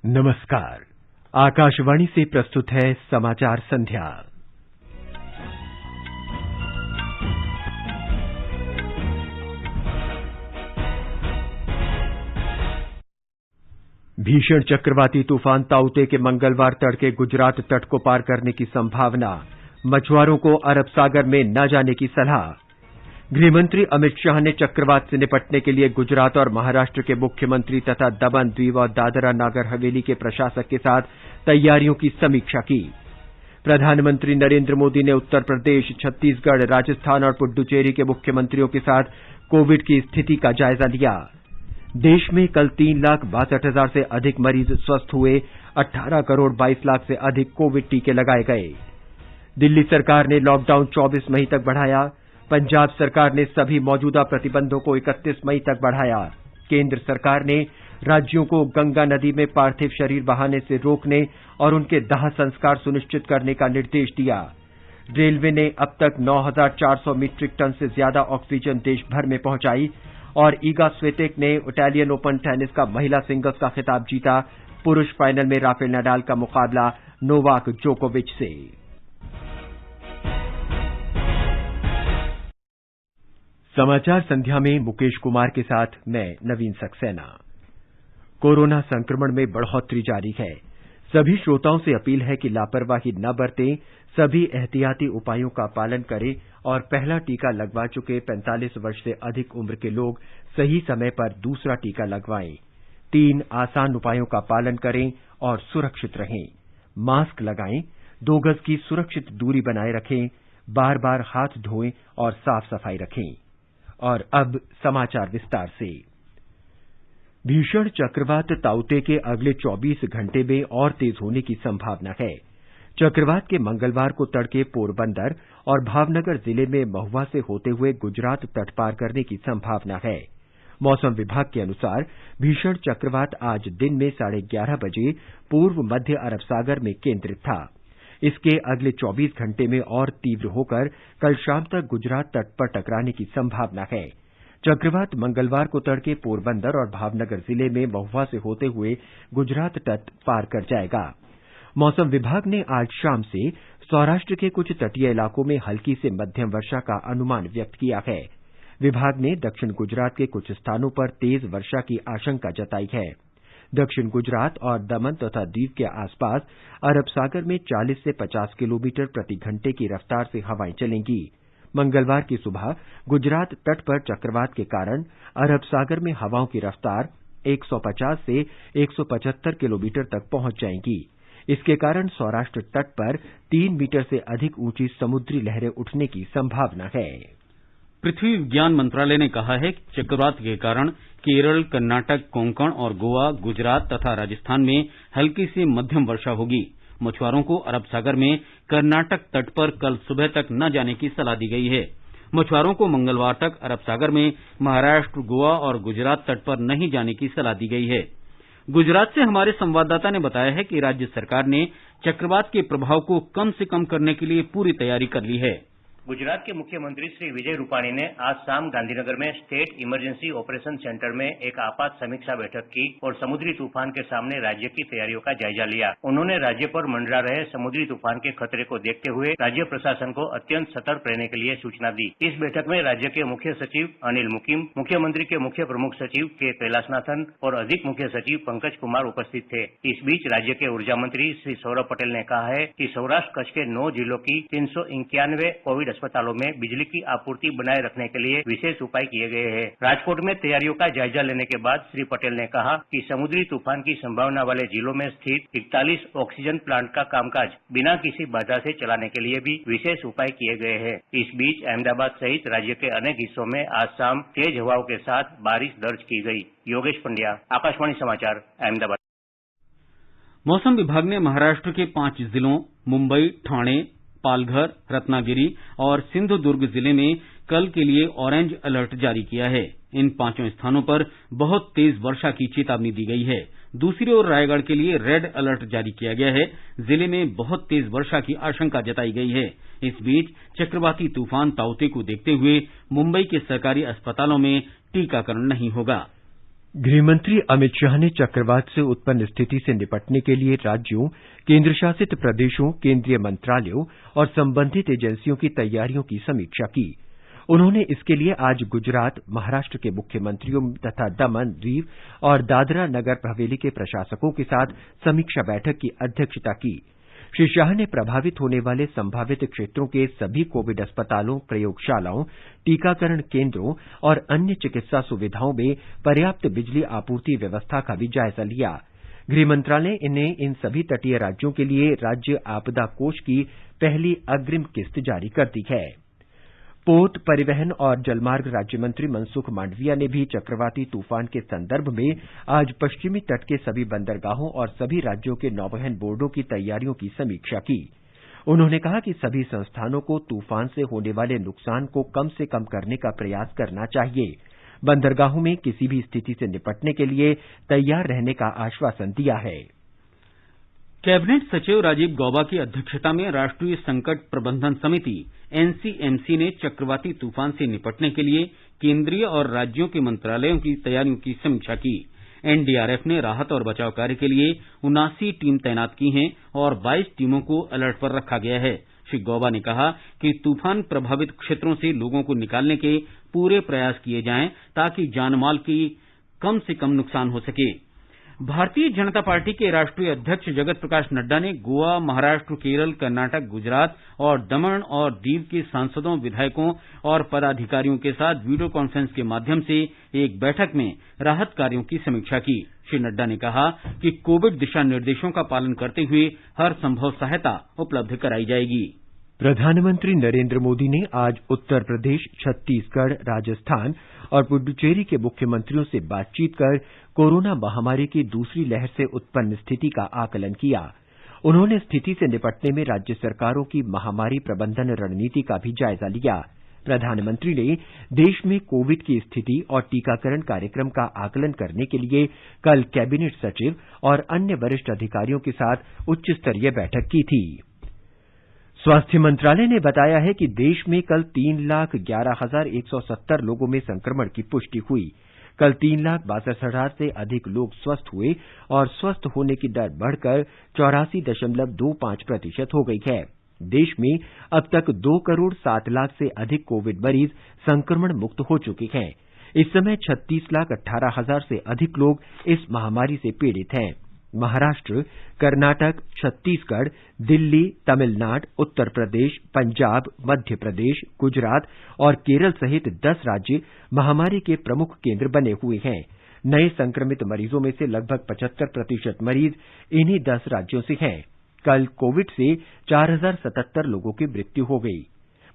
नमस्कार। आकाशवाणी से प्रस्तुत है समाचार संध्या। भीषण चक्रवाती तूफान ताउते के मंगलवार तड़के गुजरात तट को पार करने की संभावना, मछुआरों को अरब सागर में न जाने की सलाह। गृहमंत्री अमित शाह ने चक्रवात से निपटने के लिए गुजरात और महाराष्ट्र के मुख्यमंत्री तथा दमन, दीव और दादरा नागर हवेली के प्रशासक के साथ तैयारियों की समीक्षा की। प्रधानमंत्री नरेंद्र मोदी ने उत्तर प्रदेश, छत्तीसगढ़, राजस्थान और पुडुचेरी के मुख्यमंत्रियों के साथ कोविड की स्थिति का जायजा लिया। देश में कल 3,62,000 से अधिक मरीज स्वस्थ हुए, 18 करोड़ 22 लाख से अधिक कोविड टीके लगाए गए। दिल्ली सरकार ने लॉकडाउन 24 मई तक बढ़ाया। पंजाब सरकार ने सभी मौजूदा प्रतिबंधों को 31 मई तक बढ़ाया। केंद्र सरकार ने राज्यों को गंगा नदी में पार्थिव शरीर बहाने से रोकने और उनके दाह संस्कार सुनिश्चित करने का निर्देश दिया। रेलवे ने अब तक 9,400 मीट्रिक टन से ज्यादा ऑक्सीजन देश भर में पहुंचाई और ईगा स्वितेक ने इटालियन ओपन टेनिस का महिला सिंगल्स का खिताब जीता। पुरुष फाइनल में राफेल नडाल का मुकाबला नोवाक जोकोविच से। समाचार संध्या में मुकेश कुमार के साथ मैं नवीन सक्सेना। कोरोना संक्रमण में बढ़ोतरी जारी है। सभी श्रोताओं से अपील है कि लापरवाही न बरतें, सभी एहतियाती उपायों का पालन करें और पहला टीका लगवा चुके 45 वर्ष से अधिक उम्र के लोग सही समय पर दूसरा टीका लगवाएं। 3 आसान उपायों का पालन करें और सुरक्षित रहें। मास्क लगाएं, 2 गज की सुरक्षित दूरी बनाए रखें, बार-बार हाथ धोएं और साफ सफाई रखें। और अब समाचार विस्तार से। भीषण चक्रवात ताउते के अगले 24 घंटे में और तेज होने की संभावना है। चक्रवात के मंगलवार को तड़के पोरबंदर और भावनगर जिले में महुआ से होते हुए गुजरात तट पार करने की संभावना है। मौसम विभाग के अनुसार भीषण चक्रवात आज दिन में 11:30 बजे पूर्व मध्य अरब सागर में केंद्रित था। इसके अगले 24 घंटे में और तीव्र होकर कल शाम तक गुजरात तट पर टकराने की संभावना है। चक्रवात मंगलवार को तड़के पोरबंदर और भावनगर जिले में महुआ से होते हुए गुजरात तट पार कर जाएगा। मौसम विभाग ने आज शाम से सौराष्ट्र के कुछ तटीय इलाकों में हल्की से मध्यम वर्षा का अनुमान व्यक्त किया है। विभाग ने दक्षिण गुजरात के कुछ स्थानों पर तेज वर्षा की आशंका जताई है। दक्षिण गुजरात और दमन तथा दीव के आसपास अरब सागर में 40 से 50 किलोमीटर प्रति घंटे की रफ्तार से हवाएं चलेंगी। मंगलवार की सुबह गुजरात तट पर चक्रवात के कारण अरब सागर में हवाओं की रफ्तार 150 से 175 किलोमीटर तक पहुंच जाएंगी। इसके कारण सौराष्ट्र तट पर 3 मीटर से अधिक ऊंची समुद्री लहरें उठने की संभावना है। पृथ्वी विज्ञान मंत्रालय ने कहा है कि चक्रवात के कारण केरल, कर्नाटक, कोंकण और गोवा, गुजरात तथा राजस्थान में हल्की से मध्यम वर्षा होगी। मछुआरों को अरब सागर में कर्नाटक तट पर कल सुबह तक न जाने की सलाह दी गई है। मछुआरों को मंगलवार तक अरब सागर में महाराष्ट्र, गोवा और गुजरात तट पर नहीं जाने की सलाह दी गई है। गुजरात से हमारे संवाददाता ने बताया है कि राज्य सरकार ने चक्रवात के प्रभाव को कम से कम करने के लिए पूरी तैयारी कर ली है। गुजरात के मुख्यमंत्री श्री विजय रूपाणी ने आज शाम गांधीनगर में स्टेट इमरजेंसी ऑपरेशन सेंटर में एक आपात समीक्षा बैठक की और समुद्री तूफान के सामने राज्य की तैयारियों का जायजा लिया। उन्होंने राज्य पर मंडरा रहे समुद्री तूफान के खतरे को देखते हुए राज्य प्रशासन को अत्यंत सतर्क रहने के लिए सूचना दी। इस बैठक में राज्य के मुख्य सचिव अनिल मुकिम, मुख्यमंत्री के मुख्य प्रमुख सचिव के कैलाशनाथन और अधिक मुख्य सचिव पंकज कुमार उपस्थित थे। इस बीच राज्य के ऊर्जा मंत्री श्री सौरभ पटेल ने कहा है कि सौराष्ट्र कच्छ के 9 जिलों की 391 कोविड अस्पतालों में बिजली की आपूर्ति बनाए रखने के लिए विशेष उपाय किए गए हैं। राजकोट में तैयारियों का जायजा लेने के बाद श्री पटेल ने कहा कि समुद्री तूफान की संभावना वाले जिलों में स्थित 41 ऑक्सीजन प्लांट का कामकाज बिना किसी बाधा से चलाने के लिए भी विशेष उपाय किए गए हैं। इस बीच अहमदाबाद सहित राज्य के अनेक हिस्सों में आज शाम तेज हवाओं के साथ बारिश दर्ज की गई। योगेश पंड्या, आकाशवाणी समाचार, अहमदाबाद। मौसम विभाग ने महाराष्ट्र के 5 जिलों मुंबई, ठाणे, पालघर, रत्नागिरी और सिंधुदुर्ग जिले में कल के लिए ऑरेंज अलर्ट जारी किया है। इन 5 स्थानों पर बहुत तेज वर्षा की चेतावनी दी गई है। दूसरी ओर रायगढ़ के लिए रेड अलर्ट जारी किया गया है। जिले में बहुत तेज वर्षा की आशंका जताई गई है। इस बीच चक्रवाती तूफान ताउते को देखते हुए मुंबई के सरकारी अस्पतालों में टीकाकरण नहीं होगा। गृहमंत्री अमित शाह ने चक्रवात से उत्पन्न स्थिति से निपटने के लिए राज्यों, केंद्र शासित प्रदेशों, केंद्रीय मंत्रालयों और संबंधित एजेंसियों की तैयारियों की समीक्षा की। उन्होंने इसके लिए आज गुजरात, महाराष्ट्र के मुख्यमंत्रियों तथा दमन, दीव और दादरा नगर हवेली के प्रशासकों के साथ समीक्षा बैठक की अध्यक्षता की। श्री शाह ने प्रभावित होने वाले संभावित क्षेत्रों के सभी कोविड अस्पतालों, प्रयोगशालाओं, टीकाकरण केंद्रों और अन्य चिकित्सा सुविधाओं में पर्याप्त बिजली आपूर्ति व्यवस्था का भी जायजा लिया। गृह मंत्रालय ने इन सभी तटीय राज्यों के लिए राज्य आपदा कोष की पहली अग्रिम किस्त जारी कर दी है। पोत, परिवहन और जलमार्ग राज्य मंत्री मनसुख मांडविया ने भी चक्रवाती तूफान के संदर्भ में आज पश्चिमी तट के सभी बंदरगाहों और सभी राज्यों के नौवहन बोर्डों की तैयारियों की समीक्षा की। उन्होंने कहा कि सभी संस्थानों को तूफान से होने वाले नुकसान को कम से कम करने का प्रयास करना चाहिए। बंदरगाहों में किसी भी स्थिति से निपटने के लिए तैयार रहने का आश्वासन दिया है। कैबिनेट सचिव राजीव गौबा की अध्यक्षता में राष्ट्रीय संकट प्रबंधन समिति एनसीएमसी ने चक्रवाती तूफान से निपटने के लिए केंद्रीय और राज्यों के मंत्रालयों की तैयारियों की समीक्षा की। एनडीआरएफ ने राहत और बचाव कार्य के लिए 79 टीम तैनात की हैं और 22 टीमों को अलर्ट पर रखा गया है। श्री गौबा ने कहा कि तूफान प्रभावित क्षेत्रों से लोगों को निकालने के पूरे प्रयास किए जाएं ताकि जानमाल की कम से कम नुकसान हो सके। भारतीय जनता पार्टी के राष्ट्रीय अध्यक्ष जगत प्रकाश नड्डा ने गोवा, महाराष्ट्र, केरल, कर्नाटक, गुजरात और दमन और दीव के सांसदों, विधायकों और पदाधिकारियों के साथ वीडियो कॉन्फ्रेंस के माध्यम से एक बैठक में राहत कार्यों की समीक्षा की। श्री नड्डा ने कहा कि कोविड दिशा निर्देशों का पालन करते हुए हर संभव सहायता उपलब्ध कराई जाएगी। प्रधानमंत्री नरेंद्र मोदी ने आज उत्तर प्रदेश, छत्तीसगढ़, राजस्थान और पुडुचेरी के मुख्यमंत्रियों से बातचीत कर कोरोना महामारी की दूसरी लहर से उत्पन्न स्थिति का आकलन किया। उन्होंने स्थिति से निपटने में राज्य सरकारों की महामारी प्रबंधन रणनीति का भी जायजा लिया। प्रधानमंत्री ने देश में कोविड की स्थिति और टीकाकरण कार्यक्रम का आकलन करने के लिए कल कैबिनेट सचिव और अन्य वरिष्ठ अधिकारियों के साथ उच्च स्तरीय बैठक की थी। स्वास्थ्य मंत्रालय ने बताया है कि देश में कल 3,11,170 लोगों में संक्रमण की पुष्टि हुई। कल 3,62,000 से अधिक लोग स्वस्थ हुए और स्वस्थ होने की दर बढ़कर 84.25% हो गई है। देश में अब तक 2 करोड़ 7 लाख से अधिक कोविड मरीज संक्रमण मुक्त हो चुके हैं। इस समय 36,18,000 से अधिक लोग इस महामारी से पीड़ित हैं। महाराष्ट्र, कर्नाटक, छत्तीसगढ़, दिल्ली, तमिलनाडु, उत्तर प्रदेश, पंजाब, मध्य प्रदेश, गुजरात और केरल सहित 10 राज्य महामारी के प्रमुख केंद्र बने हुए हैं। नए संक्रमित मरीजों में से लगभग 75% मरीज इन्हीं 10 राज्यों से हैं। कल कोविड से 4,077 लोगों की मृत्यु हो गई।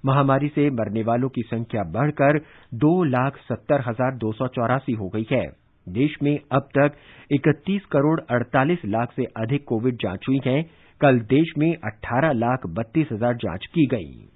महामारी से मरने वालों की संख्या बढ़कर 2,70,284 हो गई है। देश में अब तक 31 करोड़ 48 लाख से अधिक कोविड जांच हुई हैं। कल देश में 18,32,000 जांच की गई।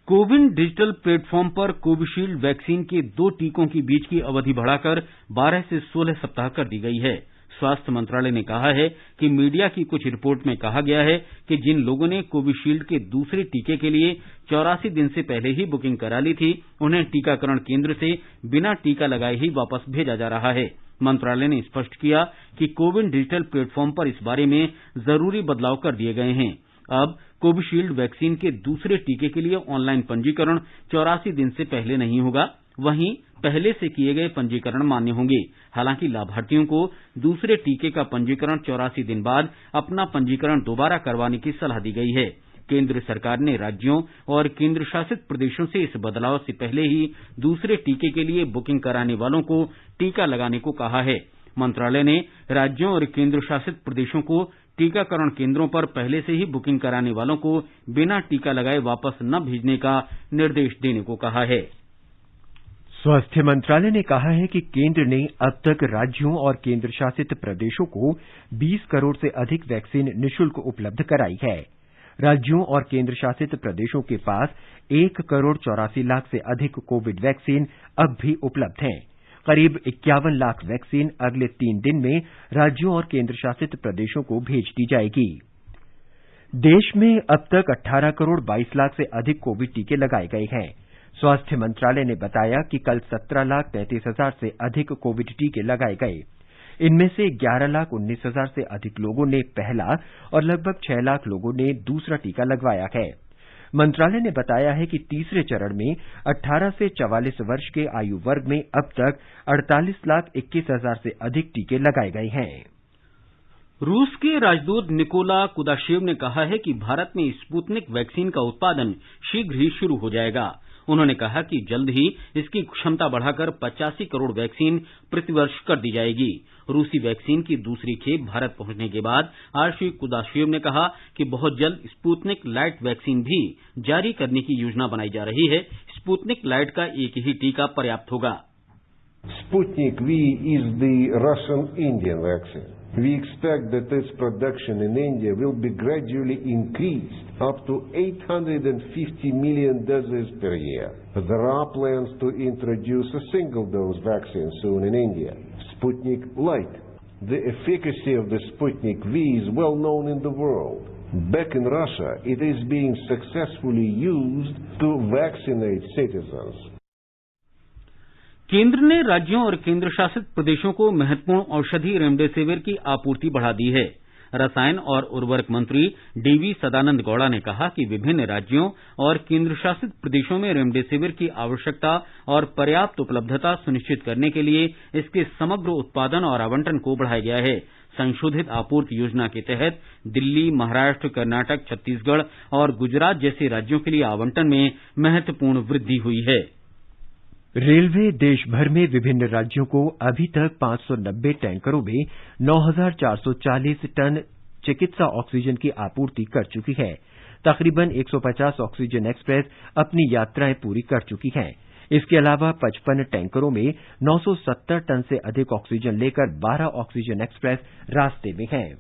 कोविन डिजिटल प्लेटफॉर्म पर कोविशील्ड वैक्सीन के 2 टीकों के बीच की अवधि बढ़ाकर 12 से 16 सप्ताह कर दी गई है। स्वास्थ्य मंत्रालय ने कहा है कि मीडिया की कुछ रिपोर्ट में कहा गया है कि जिन लोगों ने कोविशील्ड के दूसरे टीके के लिए 84 दिन से पहले ही बुकिंग करा ली थी, उन्हें टीकाकरण केंद्र से बिना टीका लगाए ही वापस भेजा जा रहा है। मंत्रालय ने स्पष्ट किया कि कोविन डिजिटल प्लेटफॉर्म पर इस बारे में जरूरी बदलाव कर दिए गए हैं। अब कोविशील्ड वैक्सीन के दूसरे टीके के लिए ऑनलाइन पंजीकरण 84 दिन से पहले नहीं होगा, वहीं पहले से किए गए पंजीकरण मान्य होंगे। हालांकि लाभार्थियों को दूसरे टीके का पंजीकरण 84 दिन बाद अपना पंजीकरण दोबारा करवाने की सलाह दी गई है। केंद्र सरकार ने राज्यों और केंद्र शासित प्रदेशों से इस बदलाव से पहले ही दूसरे टीके के लिए बुकिंग कराने वालों को टीका लगाने को कहा है। मंत्रालय ने राज्यों और केंद्र शासित प्रदेशों को टीकाकरण केंद्रों पर पहले से ही बुकिंग कराने वालों को बिना टीका लगाए वापस न भेजने का निर्देश देने को कहा है। स्वास्थ्य मंत्रालय ने कहा है कि केंद्र ने अब तक राज्यों और केंद्र शासित प्रदेशों को 20 करोड़ से अधिक वैक्सीन निःशुल्क उपलब्ध कराई है। राज्यों और केंद्र शासित प्रदेशों के पास 1 करोड़ 84 लाख से अधिक कोविड वैक्सीन अब भी उपलब्ध हैं। करीब 51 लाख वैक्सीन अगले 3 दिन में राज्यों और केंद्र शासित प्रदेशों को भेज दी जाएगी। देश में अब तक 18 करोड़ 22 लाख से अधिक कोविड टीके लगाए गए हैं। स्वास्थ्य मंत्रालय ने बताया कि कल 17,33,000 से अधिक कोविड टीके लगाए गए। इनमें से 11,19,000 से अधिक लोगों ने पहला और लगभग 6 लाख लोगों ने दूसरा टीका लगवाया है। मंत्रालय ने बताया है कि तीसरे चरण में 18 से 44 वर्ष के आयु वर्ग में अब तक 48,21,000 से अधिक टीके लगाए गए हैं। रूस के राजदूत निकोला कुदाशेव ने कहा है कि भारत में स्पुतनिक वैक्सीन का उत्पादन शीघ्र ही शुरू हो जाएगा। उन्होंने कहा कि जल्द ही इसकी क्षमता बढ़ाकर 85 करोड़ वैक्सीन प्रतिवर्ष कर दी जाएगी। रूसी वैक्सीन की दूसरी खेप भारत पहुंचने के बाद आज श्री कुदाशेव ने कहा कि बहुत जल्द स्पुतनिक लाइट वैक्सीन भी जारी करने की योजना बनाई जा रही है। स्पुतनिक लाइट का एक ही टीका पर्याप्त होगा। Sputnik V is the Russian-Indian vaccine. We expect that its production in India will be gradually increased up to 850 million doses per year. There are plans to introduce a single-dose vaccine soon in India, Sputnik Light. The efficacy of the Sputnik V is well known in the world. Back in Russia, it is being successfully used to vaccinate citizens. केंद्र ने राज्यों और केंद्र शासित प्रदेशों को महत्वपूर्ण औषधि रेमडेसिविर की आपूर्ति बढ़ा दी है। रसायन और उर्वरक मंत्री डीवी सदानंद गौड़ा ने कहा कि विभिन्न राज्यों और केंद्र शासित प्रदेशों में रेमडेसिविर की आवश्यकता और पर्याप्त उपलब्धता सुनिश्चित करने के लिए इसके समग्र उत्पादन और आवंटन को बढ़ाया गया है। संशोधित आपूर्ति योजना के तहत दिल्ली, महाराष्ट्र, कर्नाटक, छत्तीसगढ़ और गुजरात जैसे राज्यों के लिए आवंटन में महत्वपूर्ण वृद्धि हुई है। रेलवे देश भर में विभिन्न राज्यों को अभी तक 590 टैंकरों में 9,440 टन चिकित्सा ऑक्सीजन की आपूर्ति कर चुकी है। तकरीबन 150 ऑक्सीजन एक्सप्रेस अपनी यात्राएं पूरी कर चुकी हैं। इसके अलावा 55 टैंकरों में 970 टन से अधिक ऑक्सीजन लेकर 12 ऑक्सीजन एक्सप्रेस रास्ते में हैं।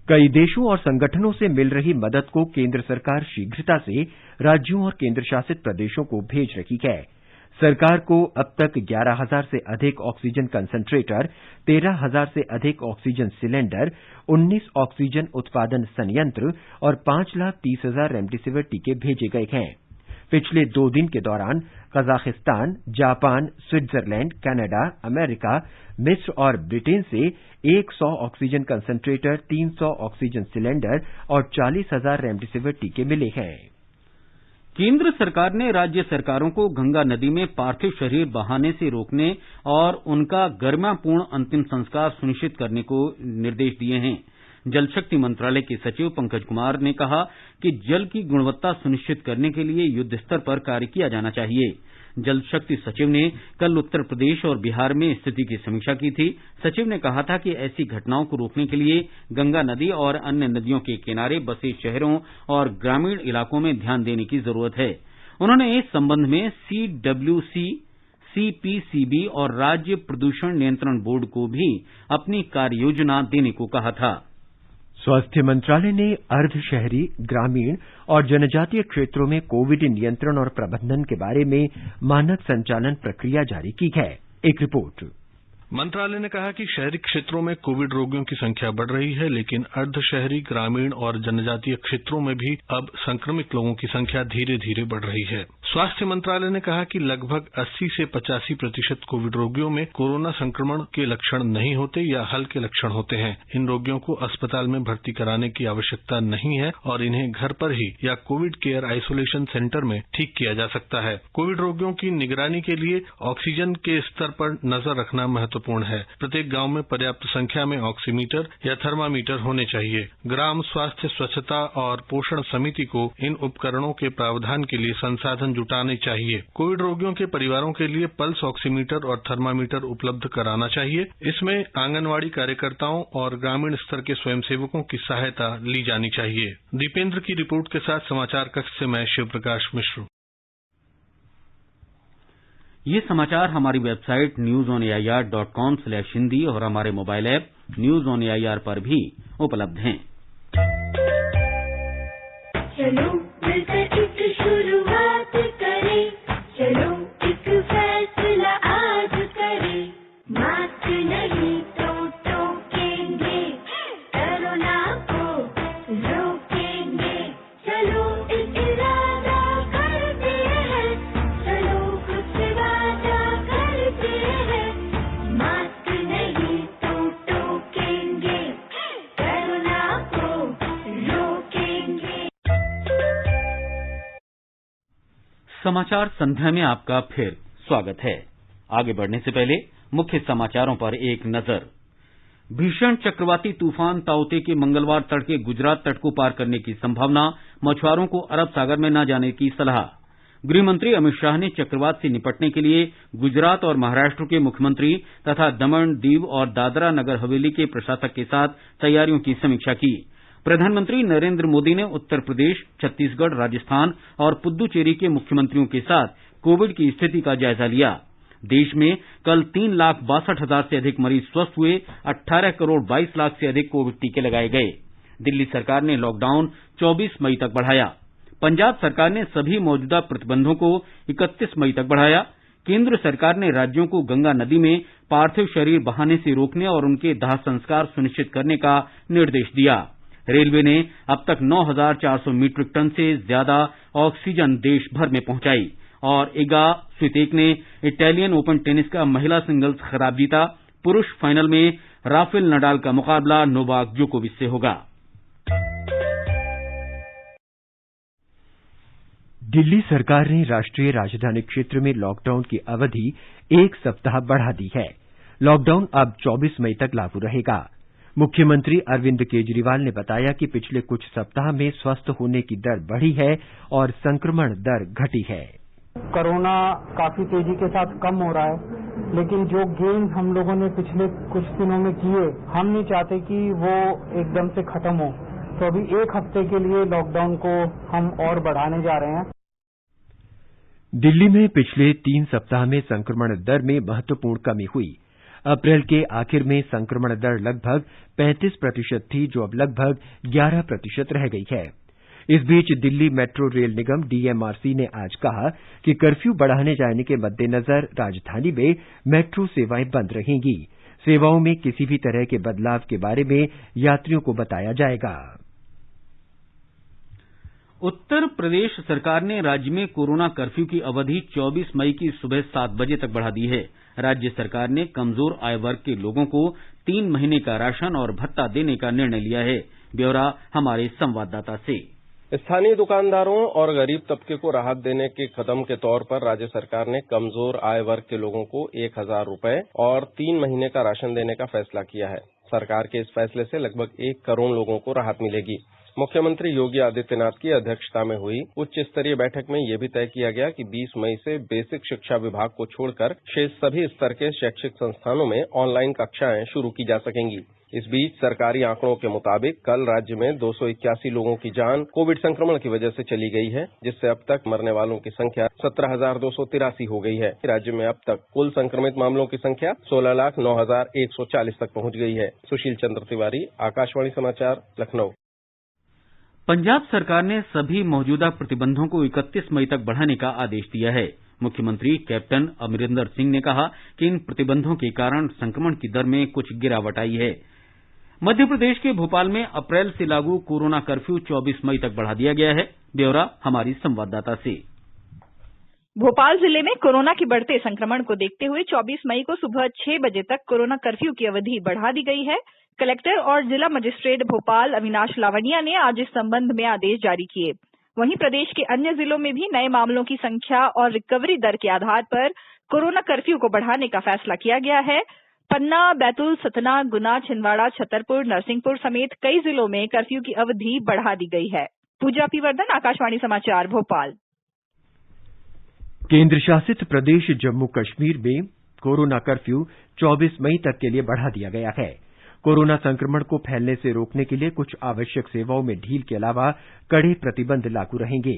कई देशों और संगठनों से मिल रही मदद को केंद्र सरकार शीघ्रता से राज्यों और केंद्र शासित प्रदेशों को भेज रही है। सरकार को अब तक 11,000 से अधिक ऑक्सीजन कंसंट्रेटर, 13,000 से अधिक ऑक्सीजन सिलेंडर, 19 ऑक्सीजन उत्पादन संयंत्र और 5,30,000 रेमडेसिविर टीके भेजे गए हैं। पिछले 2 दिन के दौरान Kazakhstan, Japan, Switzerland, Canada, America, मिस्र और ब्रिटेन से 100 ऑक्सीजन कंसंट्रेटर, 300 ऑक्सीजन सिलेंडर और 40,000 रेमडेसिविर टीके मिले हैं। केंद्र सरकार ने राज्य सरकारों को गंगा नदी में पार्थिव शरीर बहाने से रोकने और उनका गरिमापूर्ण अंतिम संस्कार सुनिश्चित करने को निर्देश दिए हैं। जल शक्ति मंत्रालय के सचिव पंकज कुमार ने कहा कि जल की गुणवत्ता सुनिश्चित करने के लिए युद्ध स्तर पर कार्य किया जाना चाहिए। जल शक्ति सचिव ने कल उत्तर प्रदेश और बिहार में स्थिति की समीक्षा की थी। सचिव ने कहा था कि ऐसी घटनाओं को रोकने के लिए गंगा नदी और अन्य नदियों के किनारे बसे शहरों और ग्रामीण इलाकों में ध्यान देने की जरूरत है। उन्होंने इस संबंध में CWC, CPCB और राज्य प्रदूषण नियंत्रण बोर्ड को भी अपनी कार्य योजना देने को कहा था। स्वास्थ्य मंत्रालय ने अर्ध शहरी, ग्रामीण और जनजातीय क्षेत्रों में कोविड नियंत्रण और प्रबंधन के बारे में मानक संचालन प्रक्रिया जारी की है। एक रिपोर्ट। मंत्रालय ने कहा कि शहरी क्षेत्रों में कोविड रोगियों की संख्या बढ़ रही है, लेकिन अर्ध शहरी, ग्रामीण और जनजातीय क्षेत्रों में भी अब संक्रमित लोगों की संख्या धीरे धीरे बढ़ रही है। स्वास्थ्य मंत्रालय ने कहा कि लगभग 80 से 85% कोविड रोगियों में कोरोना संक्रमण के लक्षण नहीं होते या हल्के लक्षण होते हैं। इन रोगियों को अस्पताल में भर्ती कराने की आवश्यकता नहीं है और इन्हें घर पर ही या कोविड केयर आइसोलेशन सेंटर में ठीक किया जा सकता है। कोविड रोगियों की निगरानी के लिए ऑक्सीजन के स्तर पर नजर रखना महत्वपूर्ण है। प्रत्येक गांव में पर्याप्त संख्या में ऑक्सीमीटर या थर्मामीटर होने चाहिए। ग्राम स्वास्थ्य, स्वच्छता और पोषण समिति को इन उपकरणों के प्रावधान के लिए संसाधन जुटाने चाहिए। कोविड रोगियों के परिवारों के लिए पल्स ऑक्सीमीटर और थर्मामीटर उपलब्ध कराना चाहिए। इसमें आंगनवाड़ी कार्यकर्ताओं और ग्रामीण स्तर के स्वयंसेवकों की सहायता ली जानी चाहिए। दीपेंद्र की रिपोर्ट के साथ समाचार कक्ष से मैं शिव प्रकाश मिश्र। ये समाचार हमारी वेबसाइट newsonair.com/hindi और हमारे mobile app news on AIR पर भी उपलब्ध हैं। चलो मिलकर एक शुरुआत करें, चलो एक फैसला आज करें, मास्क नहीं तो टोकेंगे, कोरोना को रोकेंगे, चलो एक इरादा करते हैं, समाचार संध्या में आपका फिर स्वागत है। आगे बढ़ने से पहले मुख्य समाचारों पर एक नजर। भीषण चक्रवाती तूफान ताउते के मंगलवार तड़के गुजरात तट को पार करने की संभावना, मछुआरों को अरब सागर में न जाने की सलाह। गृह मंत्री अमित शाह ने चक्रवात से निपटने के लिए गुजरात और महाराष्ट्र के मुख्यमंत्री तथा दमन, दीव और दादरा नगर हवेली के प्रशासक के साथ तैयारियों की समीक्षा की। प्रधानमंत्री नरेंद्र मोदी ने उत्तर प्रदेश, छत्तीसगढ़, राजस्थान और पुद्दुचेरी के मुख्यमंत्रियों के साथ कोविड की स्थिति का जायजा लिया। देश में कल 3,62,000 से अधिक मरीज स्वस्थ हुए, 18 करोड़ 22 लाख से अधिक कोविड टीके लगाए गए। दिल्ली सरकार ने लॉकडाउन 24 मई तक बढ़ाया। पंजाब सरकार ने सभी मौजूदा प्रतिबंधों को 31 मई तक बढ़ाया। केंद्र सरकार ने राज्यों को गंगा नदी में पार्थिव शरीर बहाने से रोकने और उनके दाह संस्कार सुनिश्चित करने का निर्देश दिया। रेलवे ने अब तक 9,400 मीट्रिक टन से ज्यादा ऑक्सीजन देश भर में पहुंचाई। और इगा स्वितेक ने इटालियन ओपन टेनिस का महिला सिंगल्स खिताब जीता। पुरुष फाइनल में राफेल नडाल का मुकाबला नोवाक जोकोविच से होगा। दिल्ली सरकार ने राष्ट्रीय राजधानी क्षेत्र में लॉकडाउन की अवधि 1 सप्ताह बढ़ा दी है। लॉकडाउन अब 24 मई तक लागू रहेगा। मुख्यमंत्री अरविंद केजरीवाल ने बताया कि पिछले कुछ सप्ताह में स्वस्थ होने की दर बढ़ी है और संक्रमण दर घटी है। कोरोना काफी तेजी के साथ कम हो रहा है, लेकिन जो गेन हम लोगों ने पिछले कुछ दिनों में किए, हम नहीं चाहते कि वो एकदम से खत्म हो। तो अभी 1 हफ्ते के लिए लॉकडाउन को हम और बढ़ाने जा रहे हैं। दिल्ली में पिछले 3 सप्ताह में संक्रमण दर में महत्वपूर्ण कमी हुई। अप्रैल के आखिर में संक्रमण दर लगभग 35% थी, जो अब लगभग 11% रह गई है। इस बीच दिल्ली मेट्रो रेल निगम डीएमआरसी ने आज कहा कि कर्फ्यू बढ़ाने जाने के मद्देनजर राजधानी में मेट्रो सेवाएं बंद रहेंगी। सेवाओं में किसी भी तरह के बदलाव के बारे में यात्रियों को बताया जाएगा। उत्तर प्रदेश सरकार ने राज्य में कोरोना कर्फ्यू की अवधि 24 मई की सुबह 7 बजे तक बढ़ा दी है। राज्य सरकार ने कमजोर आय वर्ग के लोगों को 3 महीने का राशन और भत्ता देने का निर्णय लिया है। ब्यौरा हमारे संवाददाता से। स्थानीय दुकानदारों और गरीब तबके को राहत देने के कदम के तौर पर राज्य सरकार ने कमजोर आय वर्ग के लोगों को 1,000 रुपए और 3 महीने का राशन देने का फैसला किया है। सरकार के इस फैसले से लगभग 1 करोड़ लोगों को राहत मिलेगी। मुख्यमंत्री योगी आदित्यनाथ की अध्यक्षता में हुई उच्च स्तरीय बैठक में यह भी तय किया गया कि 20 मई से बेसिक शिक्षा विभाग को छोड़कर शेष सभी स्तर के शैक्षिक संस्थानों में ऑनलाइन कक्षाएं शुरू की जा सकेंगी। इस बीच सरकारी आंकड़ों के मुताबिक कल राज्य में 281 लोगों की जान कोविड संक्रमण की वजह से चली गई है, जिससे अब तक मरने वालों की संख्या 17,283 हो गई है। राज्य में अब तक कुल संक्रमित मामलों की संख्या 16,09,140 तक पहुंच गई है। सुशील चंद्र तिवारी, आकाशवाणी समाचार, लखनऊ। पंजाब सरकार ने सभी मौजूदा प्रतिबंधों को 31 मई तक बढ़ाने का आदेश दिया है। मुख्यमंत्री कैप्टन अमरिंदर सिंह ने कहा कि इन प्रतिबंधों के कारण संक्रमण की दर में कुछ गिरावट आई है। मध्य प्रदेश के भोपाल में अप्रैल से लागू कोरोना कर्फ्यू 24 मई तक बढ़ा दिया गया है। ब्यौरा हमारी संवाददाता से। भोपाल जिले में कोरोना के बढ़ते संक्रमण को देखते हुए 24 मई को सुबह 6 बजे तक कोरोना कर्फ्यू की अवधि बढ़ा दी गई है। कलेक्टर और जिला मजिस्ट्रेट भोपाल अविनाश लावनिया ने आज इस संबंध में आदेश जारी किए। वहीं प्रदेश के अन्य जिलों में भी नए मामलों की संख्या और रिकवरी दर के आधार पर कोरोना कर्फ्यू को बढ़ाने का फैसला किया गया है। पन्ना, बैतूल, सतना, गुना, छिंदवाड़ा, छतरपुर, नरसिंहपुर समेत कई जिलों में कर्फ्यू की अवधि बढ़ा दी गई है। पूजा पीवर्धन, आकाशवाणी समाचार, भोपाल। केंद्र शासित प्रदेश जम्मू कश्मीर में कोरोना कर्फ्यू 24 मई तक के लिए बढ़ा दिया गया है। कोरोना संक्रमण को फैलने से रोकने के लिए कुछ आवश्यक सेवाओं में ढील के अलावा कड़े प्रतिबंध लागू रहेंगे।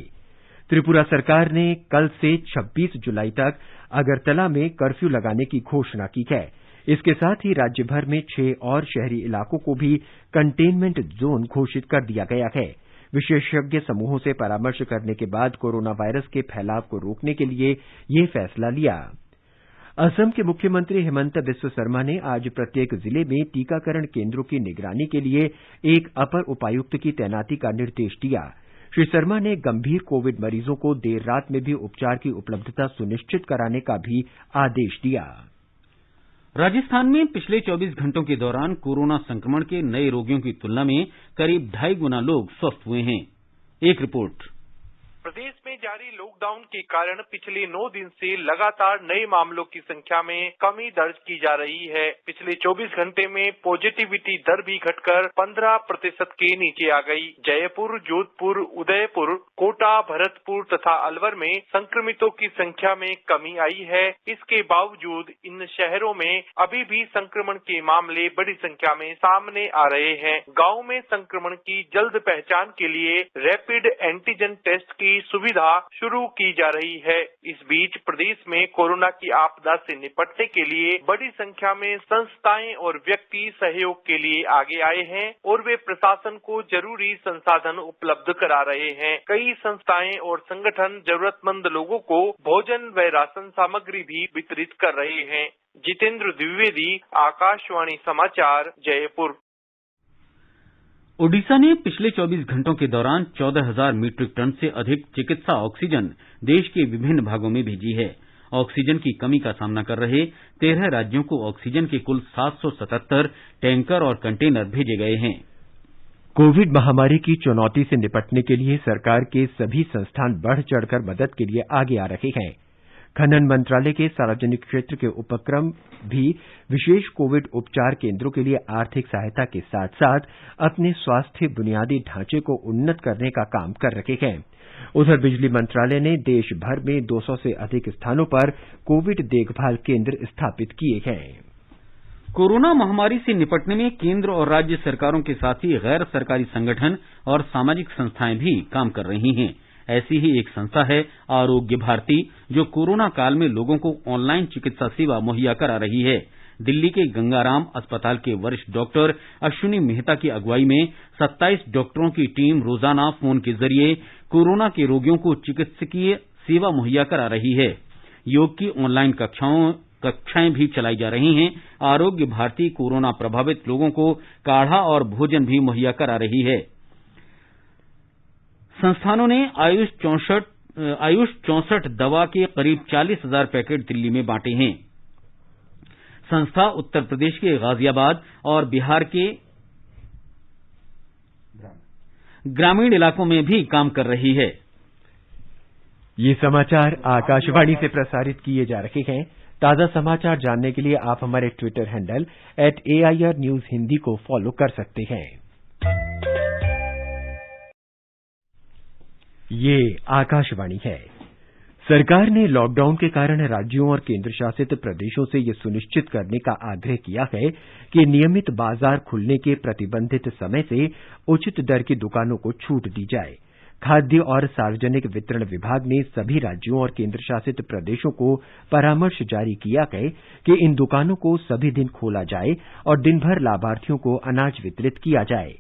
त्रिपुरा सरकार ने कल से 26 जुलाई तक अगरतला में कर्फ्यू लगाने की घोषणा की है। इसके साथ ही राज्य भर में 6 और शहरी इलाकों को भी कंटेनमेंट जोन घोषित कर दिया गया है। विशेषज्ञ समूहों से परामर्श करने के बाद कोरोना वायरस के फैलाव को रोकने के लिए ये फैसला लिया। असम के मुख्यमंत्री हिमंत बिस्व शर्मा ने आज प्रत्येक जिले में टीकाकरण केंद्रों की निगरानी के लिए एक अपर उपायुक्त की तैनाती का निर्देश दिया। श्री शर्मा ने गंभीर कोविड मरीजों को देर रात में भी उपचार की उपलब्धता सुनिश्चित कराने का भी आदेश दिया। राजस्थान में पिछले 24 घंटों के दौरान कोरोना संक्रमण के नए रोगियों की तुलना में करीब 2.5 गुना लोग स्वस्थ हुए हैं। एक रिपोर्ट। प्रदेश में जारी लॉकडाउन के कारण पिछले 9 दिन से लगातार नए मामलों की संख्या में कमी दर्ज की जा रही है। पिछले 24 घंटे में पॉजिटिविटी दर भी घटकर 15% के नीचे आ गई। जयपुर, जोधपुर, उदयपुर, कोटा, भरतपुर तथा अलवर में संक्रमितों की संख्या में कमी आई है। इसके बावजूद इन शहरों में अभी भी संक्रमण के मामले बड़ी संख्या में सामने आ रहे हैं। गाँव में संक्रमण की जल्द पहचान के लिए रैपिड एंटीजन टेस्ट की सुविधा शुरू की जा रही है। इस बीच प्रदेश में कोरोना की आपदा से निपटने के लिए बड़ी संख्या में संस्थाएं और व्यक्ति सहयोग के लिए आगे आए हैं और वे प्रशासन को जरूरी संसाधन उपलब्ध करा रहे हैं। कई संस्थाएं और संगठन जरूरतमंद लोगों को भोजन व राशन सामग्री भी वितरित कर रहे हैं। जितेंद्र द्विवेदी, आकाशवाणी समाचार, जयपुर। ओडिशा ने पिछले 24 घंटों के दौरान 14,000 मीट्रिक टन से अधिक चिकित्सा ऑक्सीजन देश के विभिन्न भागों में भेजी है। ऑक्सीजन की कमी का सामना कर रहे 13 राज्यों को ऑक्सीजन के कुल 777 टैंकर और कंटेनर भेजे गए हैं। कोविड महामारी की चुनौती से निपटने के लिए सरकार के सभी संस्थान बढ़ चढ़कर मदद के लिए आगे आ रहे हैं। खनन मंत्रालय के सार्वजनिक क्षेत्र के उपक्रम भी विशेष कोविड उपचार केंद्रों के लिए आर्थिक सहायता के साथ साथ अपने स्वास्थ्य बुनियादी ढांचे को उन्नत करने का काम कर रहे हैं। उधर बिजली मंत्रालय ने देश भर में 200 से अधिक स्थानों पर कोविड देखभाल केंद्र स्थापित किए हैं। कोरोना महामारी से निपटने में केंद्र और राज्य सरकारों के साथ ही गैर सरकारी संगठन और सामाजिक संस्थाएं भी काम कर रही हैं। ऐसी ही एक संस्था है आरोग्य भारती, जो कोरोना काल में लोगों को ऑनलाइन चिकित्सा सेवा मुहैया करा रही है। दिल्ली के गंगाराम अस्पताल के वरिष्ठ डॉक्टर अश्विनी मेहता की अगुवाई में 27 डॉक्टरों की टीम रोजाना फोन के जरिए कोरोना के रोगियों को चिकित्सकीय सेवा मुहैया करा रही है। योग की ऑनलाइन कक्षाएं भी चलाई जा रही हैं। आरोग्य भारती कोरोना प्रभावित लोगों को काढ़ा और भोजन भी मुहैया करा रही है। संस्थानों ने आयुष 64 दवा के करीब 40,000 पैकेट दिल्ली में बांटे हैं। संस्था उत्तर प्रदेश के गाजियाबाद और बिहार के ग्रामीण इलाकों में भी काम कर रही है। ये समाचार आकाशवाणी से प्रसारित किए जा रहे हैं। ताजा समाचार जानने के लिए आप हमारे Twitter handle @AIR News Hindi को फॉलो कर सकते हैं। ये आकाशवाणी है। सरकार ने लॉकडाउन के कारण राज्यों और केंद्र शासित प्रदेशों से यह सुनिश्चित करने का आग्रह किया है कि नियमित बाजार खुलने के प्रतिबंधित समय से उचित दर की दुकानों को छूट दी जाए। खाद्य और सार्वजनिक वितरण विभाग ने सभी राज्यों और केंद्र शासित प्रदेशों को परामर्श जारी किया है कि इन दुकानों को सभी दिन खोला जाए और दिन भर लाभार्थियों को अनाज वितरित किया जाए।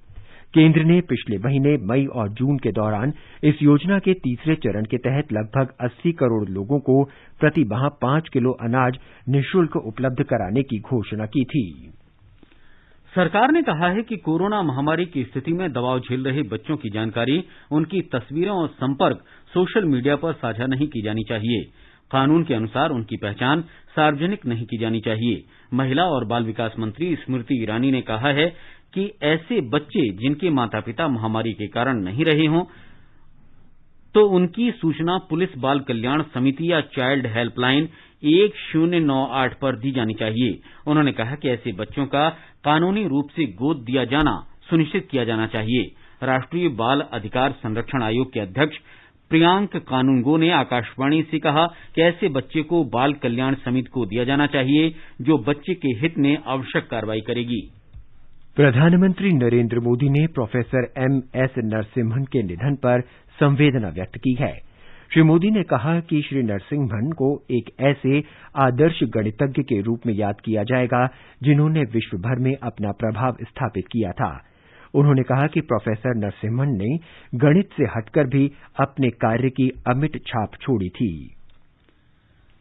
केंद्र ने पिछले महीने मई और जून के दौरान इस योजना के तीसरे चरण के तहत लगभग 80 करोड़ लोगों को प्रति माह 5 किलो अनाज निःशुल्क उपलब्ध कराने की घोषणा की थी। सरकार ने कहा है कि कोरोना महामारी की स्थिति में दबाव झेल रहे बच्चों की जानकारी, उनकी तस्वीरें और संपर्क सोशल मीडिया पर साझा नहीं की जानी चाहिए। कानून के अनुसार उनकी पहचान सार्वजनिक नहीं की जानी चाहिए। महिला और बाल विकास मंत्री स्मृति ईरानी ने कहा है कि ऐसे बच्चे जिनके माता पिता महामारी के कारण नहीं रहे हों, तो उनकी सूचना पुलिस बाल कल्याण समिति या चाइल्ड हेल्पलाइन 1098 पर दी जानी चाहिए। उन्होंने कहा कि ऐसे बच्चों का कानूनी रूप से गोद दिया जाना सुनिश्चित किया जाना चाहिए। राष्ट्रीय बाल अधिकार संरक्षण आयोग के अध्यक्ष प्रियांक कानूनगो ने आकाशवाणी से कहा कि ऐसे बच्चे को बाल कल्याण समिति को दिया जाना चाहिए, जो बच्चे के हित में आवश्यक कार्रवाई करेगी। प्रधानमंत्री नरेंद्र मोदी ने प्रोफेसर MS नरसिम्हन के निधन पर संवेदना व्यक्त की है। श्री मोदी ने कहा कि श्री नरसिम्हन को एक ऐसे आदर्श गणितज्ञ के रूप में याद किया जाएगा जिन्होंने विश्व भर में अपना प्रभाव स्थापित किया था। उन्होंने कहा कि प्रोफेसर नरसिम्हन ने गणित से हटकर भी अपने कार्य की अमिट छाप छोड़ी थी।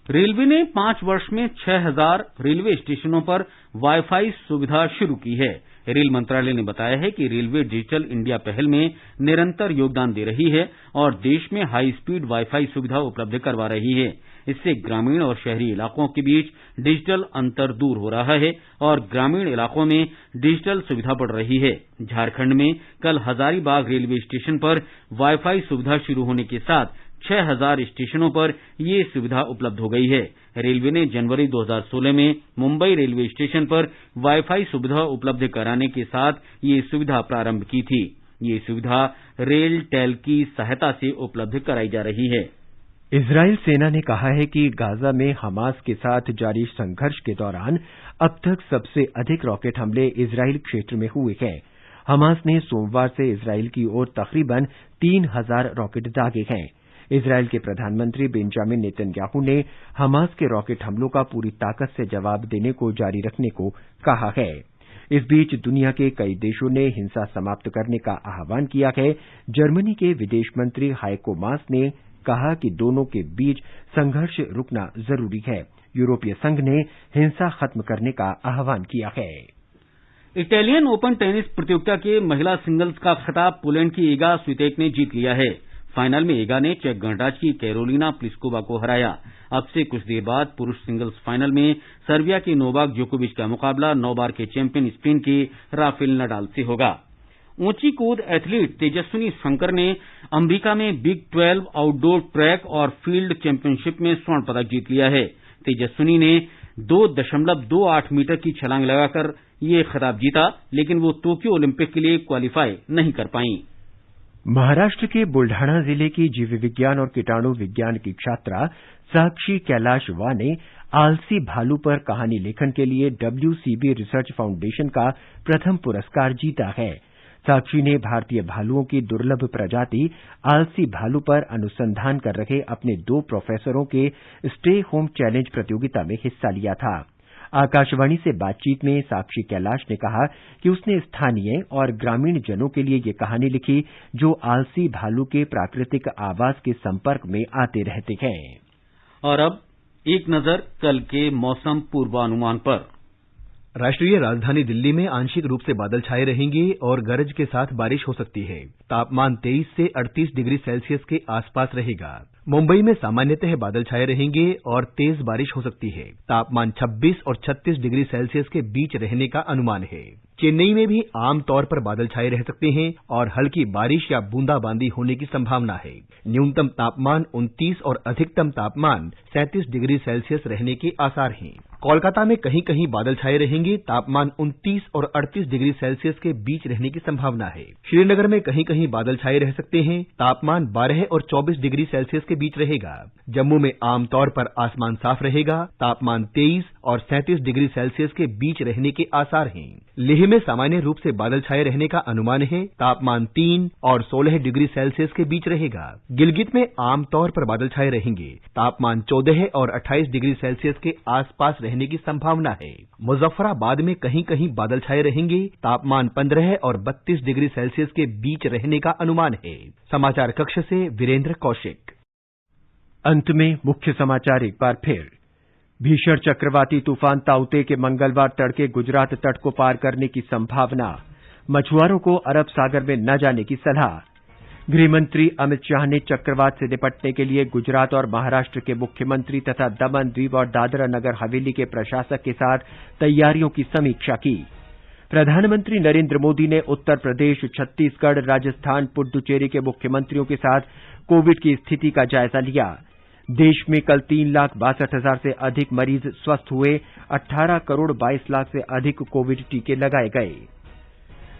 रेलवे ने 5 वर्ष में 6,000 रेलवे स्टेशनों पर वाईफाई सुविधा शुरू की है। रेल मंत्रालय ने बताया है कि रेलवे डिजिटल इंडिया पहल में निरंतर योगदान दे रही है और देश में हाई स्पीड वाईफाई सुविधा उपलब्ध करवा रही है। इससे ग्रामीण और शहरी इलाकों के बीच डिजिटल अंतर दूर हो रहा है और ग्रामीण इलाकों में डिजिटल सुविधा बढ़ रही है। झारखंड में कल हजारीबाग रेलवे स्टेशन पर वाईफाई सुविधा शुरू होने के साथ 6000 स्टेशनों पर ये सुविधा उपलब्ध हो गई है। रेलवे ने जनवरी 2016 में मुंबई रेलवे स्टेशन पर वाईफाई सुविधा उपलब्ध कराने के साथ ये सुविधा प्रारंभ की थी। ये सुविधा रेल टेल की सहायता से उपलब्ध कराई जा रही है। इजराइल सेना ने कहा है कि गाजा में हमास के साथ जारी संघर्ष के दौरान अब तक सबसे अधिक रॉकेट हमले इजराइल क्षेत्र में हुए हैं। हमास ने सोमवार से इजराइल की ओर तकरीबन 3000 रॉकेट दागे हैं। इजराइल के प्रधानमंत्री बेंजामिन नेतन्याहू ने हमास के रॉकेट हमलों का पूरी ताकत से जवाब देने को जारी रखने को कहा है। इस बीच दुनिया के कई देशों ने हिंसा समाप्त करने का आह्वान किया है। जर्मनी के विदेश मंत्री हाइको मास ने कहा कि दोनों के बीच संघर्ष रुकना जरूरी है। यूरोपीय संघ ने हिंसा खत्म करने का आह्वान किया है। इटालियन ओपन टेनिस प्रतियोगिता के महिला सिंगल्स का खिताब पोलैंड की इगा स्वितेक ने जीत लिया है। फाइनल में इगा ने चेक गणराज्य की कैरोलिना प्लिस्कोवा को हराया। अब से कुछ देर बाद पुरुष सिंगल्स फाइनल में सर्बिया के नोवाक जोकोविच का मुकाबला 9 बार के चैंपियन स्पेन के राफेल नडाल से होगा। ऊंची कूद एथलीट तेजस्विनी शंकर ने अमेरिका में बिग 12 आउटडोर ट्रैक और फील्ड चैंपियनशिप में स्वर्ण पदक जीत लिया है। तेजस्विनी ने 2.28 मीटर की छलांग लगाकर ये खिताब जीता, लेकिन वो टोक्यो ओलंपिक के लिए क्वालिफाई नहीं कर पाईं। महाराष्ट्र के बुल्ढाना जिले की जीव विज्ञान और कीटाणु विज्ञान की छात्रा साक्षी कैलाश वा ने आलसी भालू पर कहानी लेखन के लिए WCB रिसर्च फाउंडेशन का प्रथम पुरस्कार जीता है। साक्षी ने भारतीय भालुओं की दुर्लभ प्रजाति आलसी भालू पर अनुसंधान कर रहे अपने 2 प्रोफेसरों के स्टे होम चैलेंज प्रतियोगिता में हिस्सा लिया था। आकाशवाणी से बातचीत में साक्षी कैलाश ने कहा कि उसने स्थानीय और ग्रामीण जनों के लिए ये कहानी लिखी जो आलसी भालू के प्राकृतिक आवास के संपर्क में आते रहते हैं। और अब एक नजर कल के मौसम पूर्वानुमान पर। राष्ट्रीय राजधानी दिल्ली में आंशिक रूप से बादल छाए रहेंगे और गरज के साथ बारिश हो सकती है। तापमान 23 से 38 डिग्री सेल्सियस के आसपास रहेगा। मुंबई में सामान्यतः बादल छाए रहेंगे और तेज बारिश हो सकती है। तापमान 26 और 36 डिग्री सेल्सियस के बीच रहने का अनुमान है। चेन्नई में भी आमतौर पर बादल छाए रह सकते हैं और हल्की बारिश या बूंदाबांदी होने की संभावना है। न्यूनतम तापमान 29 और अधिकतम तापमान 37 डिग्री सेल्सियस रहने के आसार हैं। कोलकाता में कहीं कहीं बादल छाए रहेंगे। तापमान 29 और 38 डिग्री सेल्सियस के बीच रहने की संभावना है। श्रीनगर में कहीं कहीं बादल छाए रह सकते हैं। तापमान 12 और 24 डिग्री सेल्सियस के बीच रहेगा। जम्मू में आमतौर पर आसमान साफ रहेगा। तापमान 23 और 37 डिग्री सेल्सियस के बीच रहने के आसार हैं। लेह में सामान्य रूप से बादल छाए रहने का अनुमान है। तापमान 3 और 16 डिग्री सेल्सियस के बीच रहेगा। गिलगित में आमतौर पर बादल छाए रहेंगे। तापमान 14 और 28 डिग्री सेल्सियस के आसपास रहने की संभावना है। मुजफ्फराबाद में कहीं कहीं बादल छाए रहेंगे। तापमान 15 और 32 डिग्री सेल्सियस के बीच रहने का अनुमान है। समाचार कक्ष से वीरेंद्र कौशिक। अंत में मुख्य समाचार एक बार फिर। भीषण चक्रवाती तूफान ताउते के मंगलवार तड़के गुजरात तट को पार करने की संभावना। मछुआरों को अरब सागर में न जाने की सलाह। गृहमंत्री अमित शाह ने चक्रवात से निपटने के लिए गुजरात और महाराष्ट्र के मुख्यमंत्री तथा दमन दीव और दादरा नगर हवेली के प्रशासक के साथ तैयारियों की समीक्षा की। प्रधानमंत्री नरेंद्र मोदी ने उत्तर प्रदेश, छत्तीसगढ़, राजस्थान, पुडुचेरी के मुख्यमंत्रियों के साथ कोविड की स्थिति का जायजा लिया। देश में कल 3,62,000 से अधिक मरीज स्वस्थ हुए। 18 करोड़ 22 लाख से अधिक कोविड टीके लगाए गए।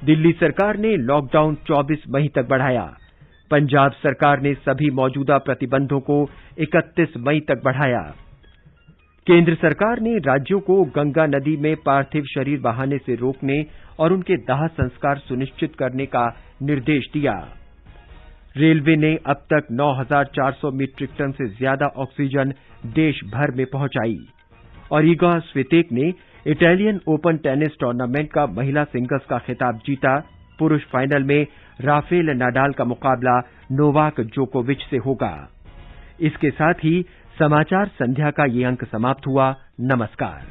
दिल्ली सरकार ने लॉकडाउन 24 मई तक बढ़ाया। पंजाब सरकार ने सभी मौजूदा प्रतिबंधों को 31 मई तक बढ़ाया। केंद्र सरकार ने राज्यों को गंगा नदी में पार्थिव शरीर बहाने से रोकने और उनके दाह संस्कार सुनिश्चित करने का निर्देश दिया। रेलवे ने अब तक 9,400 मीट्रिक टन से ज्यादा ऑक्सीजन देश भर में पहुंचाई। और इगा स्वितेक ने इटालियन ओपन टेनिस टूर्नामेंट का महिला सिंगल्स का खिताब जीता। पुरुष फाइनल में राफेल नाडाल का मुकाबला नोवाक जोकोविच से होगा। इसके साथ ही समाचार संध्या का ये अंक समाप्त हुआ। नमस्कार।